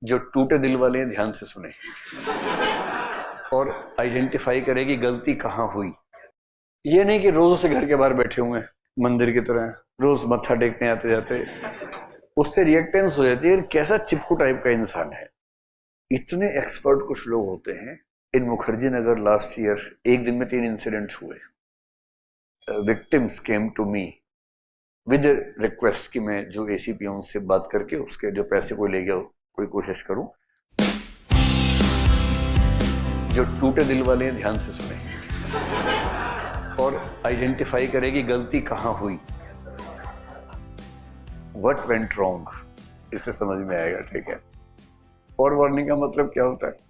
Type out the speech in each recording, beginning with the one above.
जो टूटे दिल वाले हैं ध्यान से सुने और आइडेंटिफाई करें कि गलती कहां हुई। ये नहीं कि रोज से घर के बाहर बैठे हुए हैं मंदिर की तरह, रोज मत्था टेकने आते जाते, उससे रिएक्टेंस हो जाती है। कैसा चिपकू टाइप का इंसान है। इतने एक्सपर्ट कुछ लोग होते हैं। In Mukherjee Nagar last year एक दिन में 3 इंसिडेंट्स हुए। Victims came to me with request कि मैं जो एसीपी हूं उनसे बात करके उसके जो पैसे कोई ले गया कोई कोशिश करूं। जो टूटे दिल वाले हैं ध्यान से सुने और आइडेंटिफाई करें कि गलती कहां हुई, व्हाट वेंट रॉन्ग, इससे समझ में आएगा। ठीक है। फॉर वार्निंग का मतलब क्या होता है?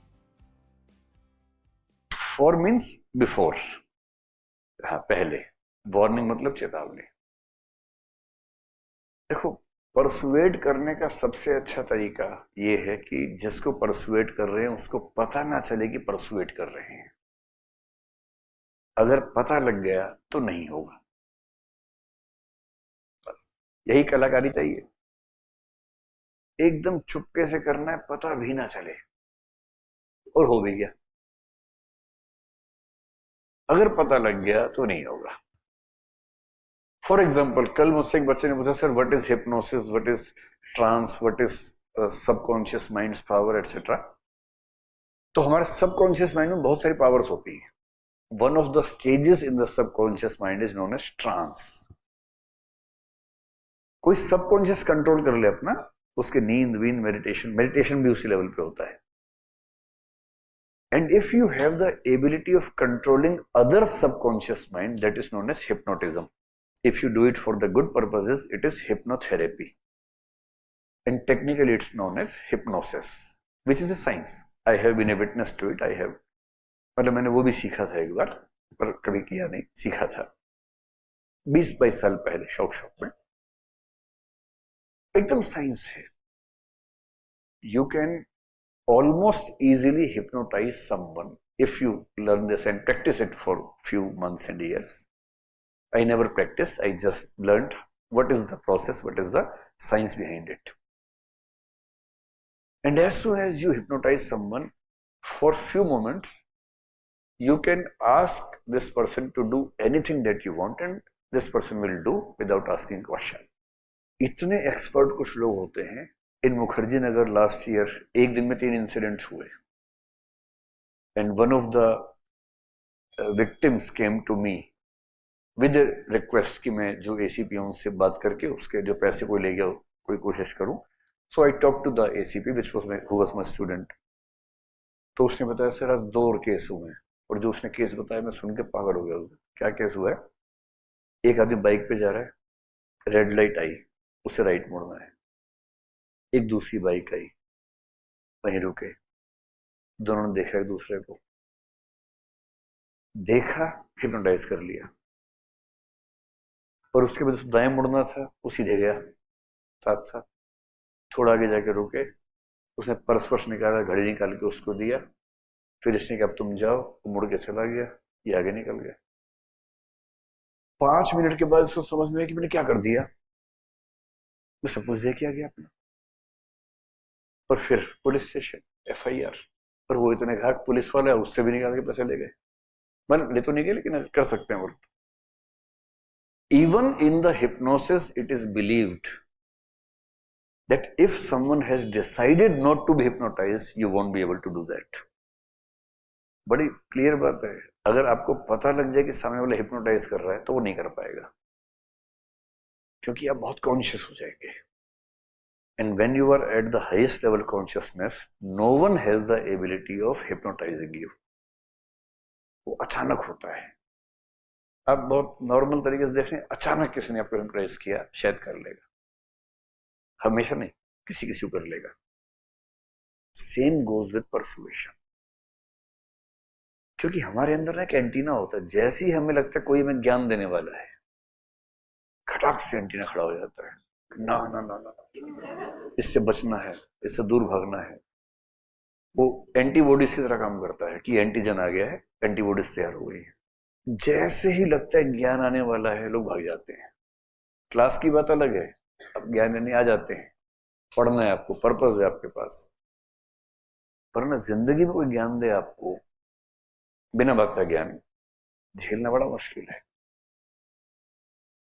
फॉर मीन्स बिफोर, हाँ पहले। वार्निंग मतलब चेतावनी। देखो, परसुएड करने का सबसे अच्छा तरीका यह है कि जिसको परसुएड कर रहे हैं उसको पता ना चले कि परसुएड कर रहे हैं। अगर पता लग गया तो नहीं होगा। बस यही कलाकारी चाहिए। एकदम चुपके से करना है, पता भी ना चले, और हो भी गया। अगर पता लग गया तो नहीं होगा। फॉर एग्जाम्पल, कल मुझसे एक बच्चे ने पूछा, sir what is hypnosis, what is trance, what is subconscious mind power etcetera. तो हमारे सबकॉन्शियस माइंड में बहुत सारी पावर्स होती हैं। One of the stages in the subconscious mind is known as trance. कोई सबकॉन्शियस कंट्रोल कर ले अपना, उसके नींद वींद मेडिटेशन भी उसी लेवल पे होता है। And if you have the ability of controlling other subconscious mind, that is known as hypnotism. If you do it for the good purposes, it is hypnotherapy. And technically it's known as hypnosis, which is a science. I have been a witness to it. I have, मतलब मैंने वो भी सीखा था एक बार, पर कभी किया नहीं, सीखा था 20-22 साल पहले शौक में। एकदम साइंस है। You can almost easily hypnotize someone if you learn this and practice it for few months and years. I never practiced, I just learned what is the process, what is the science behind it. And as soon as you hypnotize someone for few moments, you can ask this person to do anything that you want and this person will do without asking question. इतने expert कुछ लोग होते हैं। In Mukherjee Nagar last year एक दिन में 3 incidents हुए। And one of the victims came to me with request कि मैं जो एसीपी हूं उनसे बात करके उसके जो पैसे कोई ले गया कोई कोशिश करूं। So I talk to the ACP which was my student. तो उसने बताया, सर आज 2 और केस हुए हैं। और जो उसने केस बताया मैं सुन के पागल हो गया। क्या केस हुआ है? एक आदमी बाइक पे जा रहा है, रेड लाइट आई, उसे राइट मोड़ना है। एक दूसरी बाइक आई, वहीं रुके, दोनों ने देखा एक दूसरे को, देखा, हिप्नोटाइज कर लिया। और उसके बाद दाएं मुड़ना था, वो सीधे गया साथ साथ। थोड़ा आगे जाके रुके, उसने पर्स वर्स निकाला, घड़ी निकाल के उसको दिया। फिर इसने कहा अब तुम जाओ, वो मुड़ के चला गया, ये आगे निकल गया। 5 मिनट के बाद उसको समझ में आया कि मैंने क्या कर दिया। मैं सब कुछ देख के आ गया अपना। और फिर पुलिस स्टेशन, FIR। पर वो इतने घाट पुलिस वाले उससे भी निकाल के पैसे ले गए। मतलब ले तो नहीं गए, लेकिन कर सकते हैं वो। Even in the hypnosis, it is believed that if someone has decided not to be hypnotized, you won't be able to do that. बड़ी क्लियर बात है। अगर आपको पता लग जाए कि सामने वाला हिप्नोटाइज कर रहा है तो वो नहीं कर पाएगा, क्योंकि आप बहुत कॉन्शियस हो जाएंगे। And when you are at the highest level consciousness, no one has the ability of hypnotizing you. वो अचानक होता है। आप बहुत नॉर्मल तरीके से देखें, अचानक किसी ने आपको हिप्नोटाइज किया, शायद कर लेगा, हमेशा नहीं, किसी किसी को कर लेगा। Same goes with persuasion. क्योंकि हमारे अंदर ना एक एंटीना होता है, जैसे ही हमें लगता है कोई हमें ज्ञान देने वाला है, खटाक से एंटीना खड़ा हो जाता है। ना ना ना ना, इससे बचना है, इससे दूर भागना है। वो एंटीबॉडीज की तरह काम करता है कि एंटीजन आ गया है, एंटीबॉडीज तैयार हो गई है। जैसे ही लगता है ज्ञान आने वाला है, लोग भाग जाते हैं। क्लास की बात अलग है, अब ज्ञान आने आ जाते हैं, पढ़ना है आपको, पर्पस है आपके पास, वरना जिंदगी में कोई ज्ञान दे आपको, बिना बात का ज्ञान झेलना बड़ा मुश्किल है।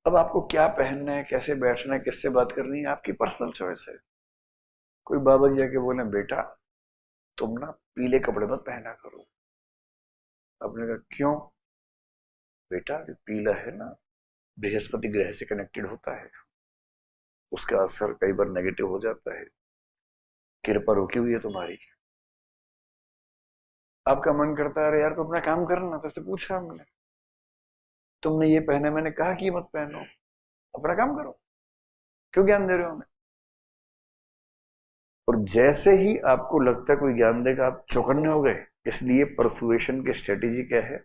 अब आपको क्या पहनना है, कैसे बैठना है, किससे बात करनी है, आपकी पर्सनल चॉइस है। कोई बाबा जी आके बोले बेटा तुम ना पीले कपड़े मत पहना करो, आपने कहा क्यों? बेटा जो पीला है ना बृहस्पति ग्रह से कनेक्टेड होता है, उसका असर कई बार नेगेटिव हो जाता है, कृपा रुकी हुई है तुम्हारी। आपका मन करता है अरे यार तो अपना काम करना, तो उससे पूछा हमने, तुमने ये पहना, मैंने कहा कि मत पहनो, अपना काम करो, क्यों ज्ञान दे रहे हो हमें? और जैसे ही आपको लगता है कोई ज्ञान देगा आप चौकन्ने हो गए। इसलिए परसुएशन की स्ट्रेटेजी क्या है?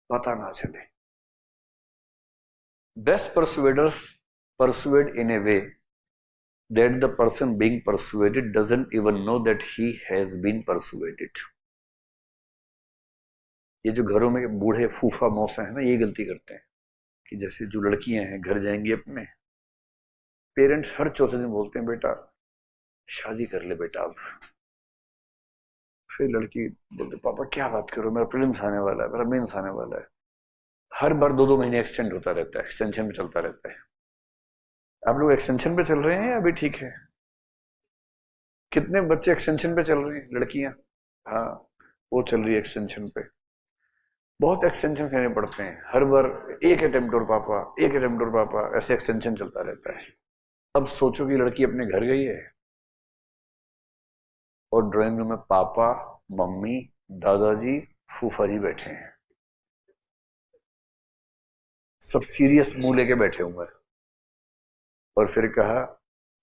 पता ना चले। Best persuaders persuade in a way that the person being persuaded doesn't even know that he has been persuaded. ये जो घरों में बूढ़े फूफा मौसा है ना, ये गलती करते हैं कि जैसे जो लड़कियां हैं घर जाएंगी अपने, पेरेंट्स हर चौथे दिन बोलते हैं बेटा शादी कर ले बेटा अब। फिर लड़की बोलते पापा क्या बात करो, मेरा प्रीलिम्स आने वाला है, मेरा मेंस आने वाला है। हर बार 2-2 महीने एक्सटेंड होता रहता है, एक्सटेंशन में चलता रहता है। आप लोग एक्सटेंशन पे चल रहे हैं या अभी ठीक है? कितने बच्चे एक्सटेंशन पे चल रहे हैं? लड़कियां, हाँ वो चल रही है एक्सटेंशन पे। बहुत एक्सटेंशन लेने पड़ते हैं हर बार, एक अटेम्प्ट और पापा, एक अटेम्प्ट और पापा, ऐसे एक्सटेंशन चलता रहता है। अब सोचो कि लड़की अपने घर गई है और ड्राइंग रूम में पापा, मम्मी, दादाजी, फूफा जी बैठे हैं, सब सीरियस मुंह लेके बैठे हुए। और फिर कहा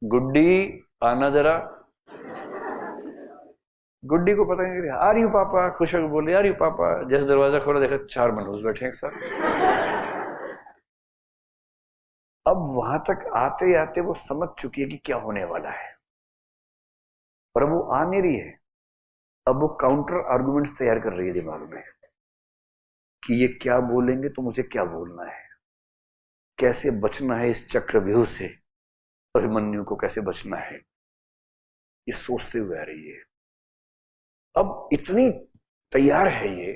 गुड्डी आना जरा। गुड्डी को पता नहीं, आ रही हूँ पापा, खुश होकर बोले आ रही हूँ पापा। जैसे दरवाजा खोला देखा 4 मनहूस बैठे एक साथ। अब वहां तक आते आते वो समझ चुकी है कि क्या होने वाला है, पर वो आ नहीं रही है। अब वो काउंटर आर्गुमेंट्स तैयार कर रही है दिमाग में कि ये क्या बोलेंगे तो मुझे क्या बोलना है, कैसे बचना है इस चक्रव्यूह से, अभिमन्यु को कैसे बचना है, ये सोचते हुए आ रही है। अब इतनी तैयार है ये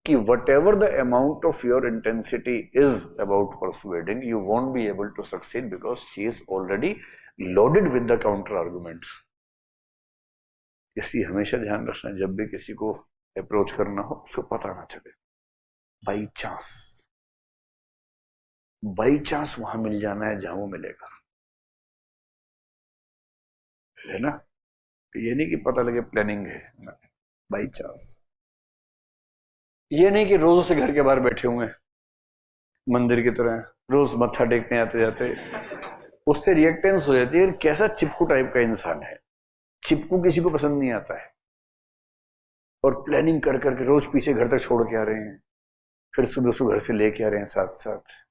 कि whatever the amount of your intensity is about persuading, you won't be able to succeed because she is already loaded with the counter arguments. इसलिए हमेशा ध्यान रखना, जब भी किसी को अप्रोच करना हो उसको पता ना चले। बाई चांस वहां मिल जाना है जहां वो मिलेगा, है ना? ये नहीं कि पता लगे प्लानिंग है, बाई चांस। ये नहीं कि रोज से घर के बाहर बैठे हुए हैं मंदिर की तरह, रोज मत्था टेकने आते जाते, उससे रिएक्टेंस हो जाती है। कैसा चिपकू टाइप का इंसान है, चिपकू किसी को पसंद नहीं आता है। और प्लानिंग कर करके रोज पीछे घर तक छोड़ के आ रहे हैं, फिर सुबह सुबह घर से लेके आ रहे हैं साथ साथ।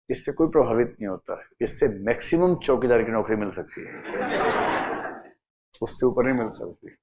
इससे कोई प्रभावित नहीं होता है। इससे मैक्सिमम चौकीदार की नौकरी मिल सकती है, उससे ऊपर नहीं मिल सकती।